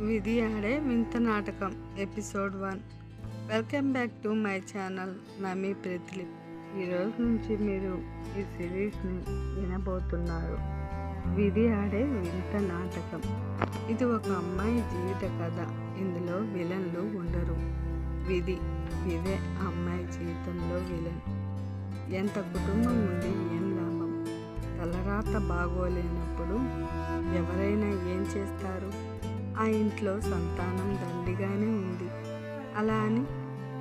విధి ఆడే వింత నాటకం episode 1. Welcome back to my channel mummy Pratilip. ఈరోజు నుంచి మీరు ఈ సిరీస్ని వినబోతున్నారు. విధి ఆడే వింత నాటకం. ఇది ఒక అమ్మాయి జీవిత కథ. ఇందులో విలన్లు ఉండరు. విధే అమ్మాయి జీవితంలో విలన్. ఎంత కుటుంబం ఉండి ఏం లాభం? తలరాత బాగోలేనప్పుడు ఎవరైనా ఏం చేస్తారు? ఆ ఇంట్లో సంతానం దండిగానే ఉంది. అలా అని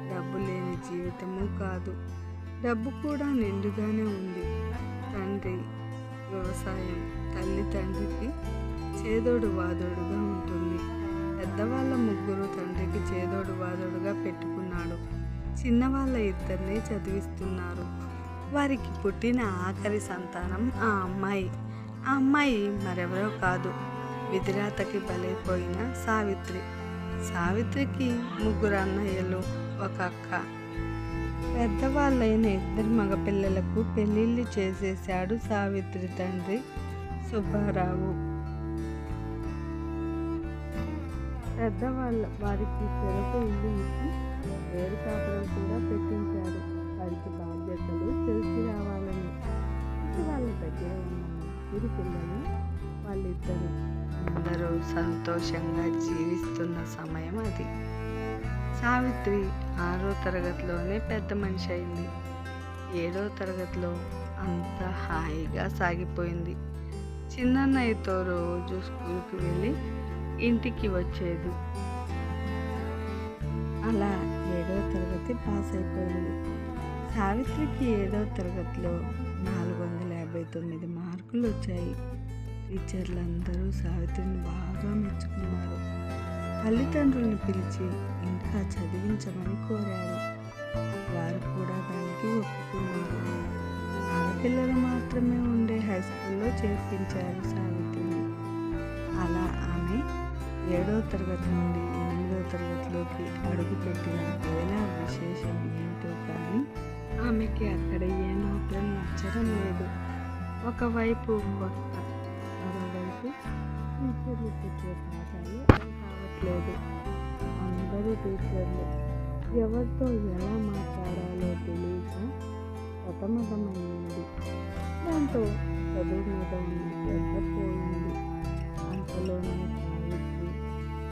డబ్బు లేని జీవితము కాదు. డబ్బు కూడా నిండుగానే ఉంది. తండ్రి వ్యవసాయం, తల్లి తండ్రికి చేదోడు వాదోడుగా ఉంటుంది. పెద్దవాళ్ళ ముగ్గురు తండ్రికి చేదోడు వాదోడుగా పెట్టుకున్నాడు. చిన్నవాళ్ళ ఇద్దరిని చదివిస్తున్నారు. వారికి పుట్టిన ఆఖరి సంతానం ఆ అమ్మాయి మరెవరో కాదు, విధిరాతకి బలైపోయిన సావిత్రికి 3 అన్నయ్యలు, 1 అక్క. పెద్దవాళ్ళైన 2 మగపిల్లలకు పెళ్ళిళ్ళు చేసేశాడు సావిత్రి తండ్రి సుబ్బారావు. వారికి చెరకు ఇల్లు ఇచ్చి వేరు కాపురం కూడా పెట్టించాడు. వారికి బాధ్యతలు తెలిసి రావాలని. వాళ్ళ దగ్గర ఉన్న 3 పిల్లలు వాళ్ళిద్దరు అందరూ సంతోషంగా జీవిస్తున్న సమయం అది. సావిత్రి 6వ తరగతిలోనే పెద్ద మనిషి అయింది. 7వ తరగతిలో అంతా హాయిగా సాగిపోయింది. చిన్నన్నయ్యతో రోజు స్కూల్కి వెళ్ళి ఇంటికి వచ్చేది. అలా 7వ తరగతి పాస్ అయిపోయింది. సావిత్రికి 7వ తరగతిలో 459 మార్కులు వచ్చాయి. టీచర్లందరూ సావిత్రిని బాగా మెచ్చుకున్నారు. తల్లిదండ్రులను పిలిచి ఇంకా చదివించమని కోరారు. వారు కూడా దానికి ఒప్పుకున్నారు. ఆడపిల్లలు మాత్రమే ఉండే హై స్కూల్లో చేర్పించారు సావిత్రిని. అలా ఆమె 7వ తరగతి నుండి 8వ తరగతిలోకి అడుగుపెట్టిన వేళ విశేషం ఏంటో కానీ ఆమెకి అక్కడ ఏమాత్రం నచ్చడం లేదు. ఒకవైపు కొత్త, మరోవైపు టీచర్లు చెప్పే పాఠాలు అర్థం కావట్లేదు. అందరూ టీచర్లు ఎవరితో ఎలా మాట్లాడాలో తెలియక సతమతమైంది. దాంతో చదువు మీద ఉన్న శ్రద్ధ పోయింది. అంతలోనే సావిత్రి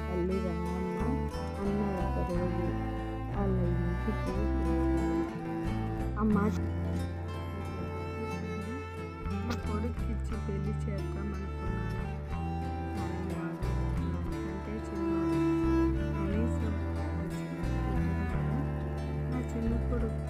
తల్లి రంగమ్మ అన్న ఒకరోజు వాళ్ళ ఇంటికి అమ్మ కొడుక్కిచ్చి పెళ్లి చేద్దామనుకున్నాను. నాకంటే చిన్నోడు, కనీసం నా చిన్న కొడుకు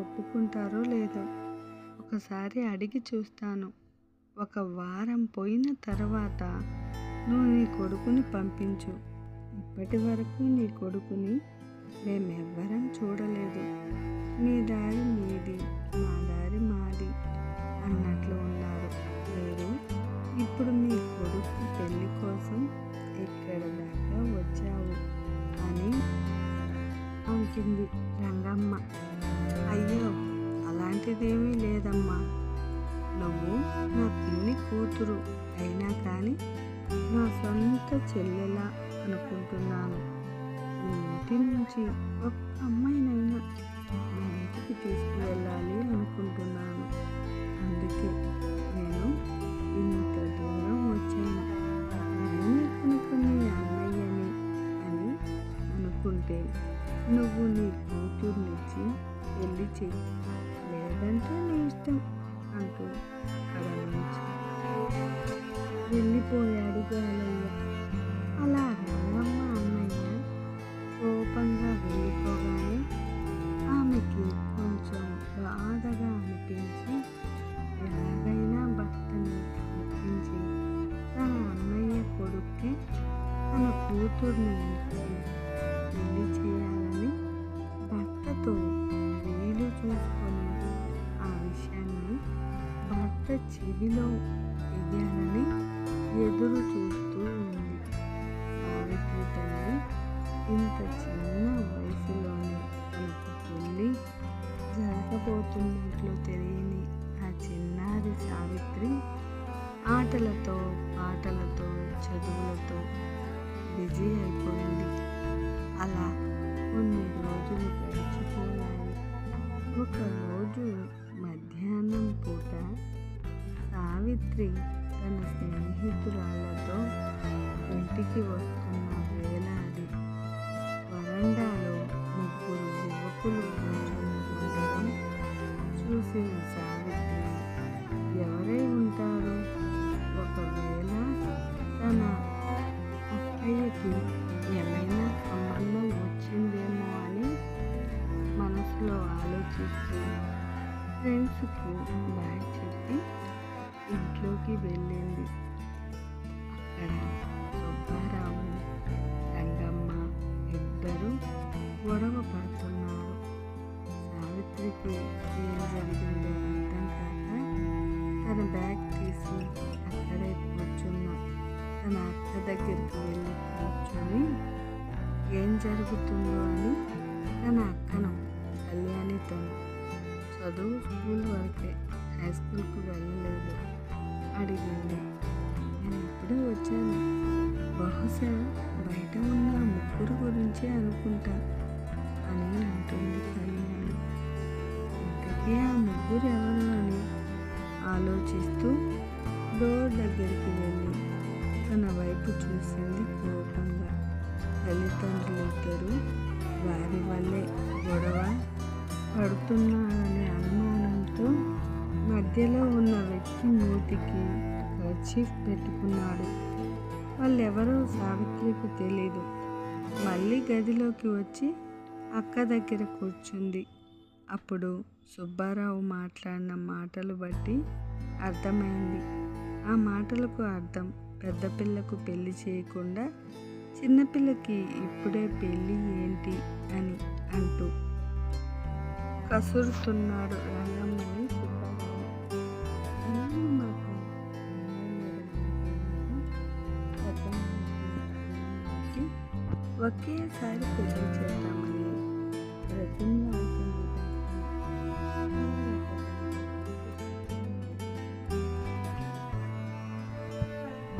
ఒప్పుకుంటారో లేదో ఒకసారి అడిగి చూస్తాను. 1 వారం పోయిన తర్వాత నువ్వు నీ కొడుకుని పంపించు. ఇప్పటి వరకు నీ కొడుకుని మేమెవ్వరం చూడలేదు. మీ దారి మీది, మా దారి మాది అన్నట్లు ఉన్నారు మీరు. ఇప్పుడు మీ కొడుకు పెళ్లి కోసం ఎక్కడ దాకా వచ్చావు అని అంటుంది రంగమ్మ. అయ్యో, అలాంటిదేమీ లేదమ్మా. నువ్వు నా పిన్ని కూతురు అయినా కానీ నా సొంత చెల్లెలా అనుకుంటున్నాను. ఈ ఇంటి నుంచి ఒక్క అమ్మాయినైనా నా ఇంటికి తీసుకువెళ్ళాలి అనుకుంటున్నాను. అందుకే నేను ఇంత దూరం వచ్చాను. నేనే కనుక మీ అన్నయ్యని అని అనుకుంటే నువ్వు నీ కూతుర్నిచ్చి పెళ్లి చెయ్యి, లేదంటే నీ ఇష్టం అంటూ అక్కడ నుంచి వెళ్ళిపోయాడు గాలయ్య. అలా రంగమ్మ అన్నయ్య కోపంగా వెళ్ళిపోగానే ఆమెకి కొంచెం బాధగా అనిపించి ఎలాగైనా భర్తని ఒప్పించి తన అన్నయ్య కొడుక్కి తన కూతురు కూతుర్ని ఇచ్చి పెళ్లి చేయాలని భర్తతో వీలు చూసుకొని ఆ విషయాన్ని భర్త చెవిలో వెయ్యాలని ఎదురు చూస్తూ ఉంది. సావిత్రి తల్లి ఇంత చిన్న వయసులోనే తనకు పెళ్ళి జరగబోతున్నట్లు తెలియని ఆ చిన్నారి సావిత్రి ఆటలతో పాటలతో చదువులతో బిజీ అయిపోయింది. అలా కొన్ని రోజులు గడిచిపోయాయి. ఒకరోజు మధ్యాహ్నం పూట సావిత్రి తన స్నేహితురాళ్లతో ఇంటికి వస్తున్న వేళ అది. వరండాలో ముగ్గురు యువకులు కూర్చొని ఉండడం చూసిన సావిత్రి ఎవరై ఉంటారు? ఒకవేళ తన అక్కయ్యకి ఏమైనా సంబంధం వచ్చిందేమో అని మనసులో ఆలోచిస్తూ ఫ్రెండ్స్కి బాయ్ చెప్పి ఇంట్లోకి వెళ్ళింది. అక్కడ సుబ్బారావు, రంగమ్మ ఇద్దరు గొడవ పడుతున్నారు. సావిత్రికి ఏం జరిగిందో అర్థం కాక తన బ్యాగ్ తీసి అక్కడే కూర్చున్న తన అక్క దగ్గరికి వెళ్ళి కూర్చొని ఏం జరుగుతుందో అని తన అక్కను కళ్యాణితోను చదువు స్కూల్ వరకే, హై స్కూల్కి వెళ్ళలేదు, అడిగింది. నేను ఇప్పుడే వచ్చాను, బహుశా బయట ఉన్న ముగ్గురు గురించే అనుకుంటా అని అంటుంది కళ్యాణి. ఇంతకీ ఆ ముగ్గురు ఎవరు అని ఆలోచిస్తూ డోర్ దగ్గరికి వెళ్ళి తన వైపు చూసింది కోపంగా. తల్లిదండ్రులిద్దరూ వారి వల్లే గొడవ పడుతున్నారనే అనుమానంతో మధ్యలో ఉన్న వ్యక్తి మూతికి కర్చీఫ్ పెట్టుకున్నాడు. వాళ్ళెవరో సావిత్రికి తెలీదు. మళ్ళీ గదిలోకి వచ్చి అక్క దగ్గర కూర్చుంది. అప్పుడు సుబ్బారావు మాట్లాడిన మాటలు బట్టి అర్థమైంది. ఆ మాటలకు అర్థం పెద్ద పిల్లకు పెళ్లి చేయకుండా చిన్నపిల్లకి ఇప్పుడే పెళ్ళి ఏంటి అని అంటూ కసురుతున్నాడు రంగమ్మని సుబ్బారావు. ఒకేసారి పెళ్లి చేద్దామని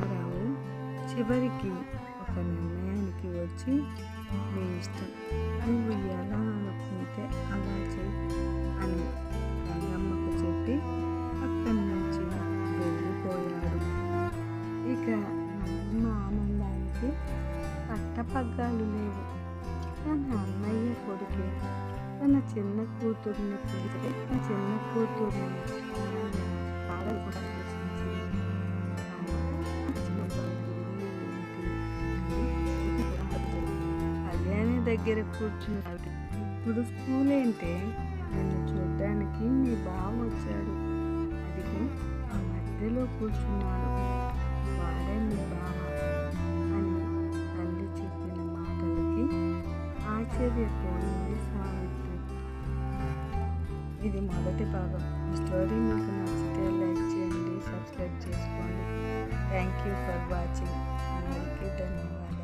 రావు చివరికి ఒక నిర్ణయానికి వచ్చి, నీ ఇష్టం, నువ్వు ఎలా అనుకుంటే అలా చెయ్యి అని రంగమ్మకు చెప్పి అక్కడి నుంచి వెళ్ళిపోయాడు. ఇక రంగమ్మ ఆనందానికి పట్టపగ్గాలు లేవు. తన అన్నయ్య కొడుకు తన చిన్న కూతుర్ని పిలిచి చిన్న కూతుర్ని కళ్యాణి దగ్గర కూర్చున్నాడు. ఇప్పుడు స్కూల్ ఏంటే, నన్ను చూడ్డానికి మీ బావ వచ్చాడు, అదిగో ఆ మధ్యలో కూర్చున్నాడు, వాడే మీ బావ అని తల్లి చెప్పిన మాటలకి ఆశ్చర్యపోయింది సావిత్రి. ఇది మొదటి భాగం. ఈ స్టోరీ మీకు నచ్చితే లైక్ చేయండి, సబ్స్క్రైబ్ చేసుకోండి. Thank you for watching. అందరికీ ధన్యవాదాలు.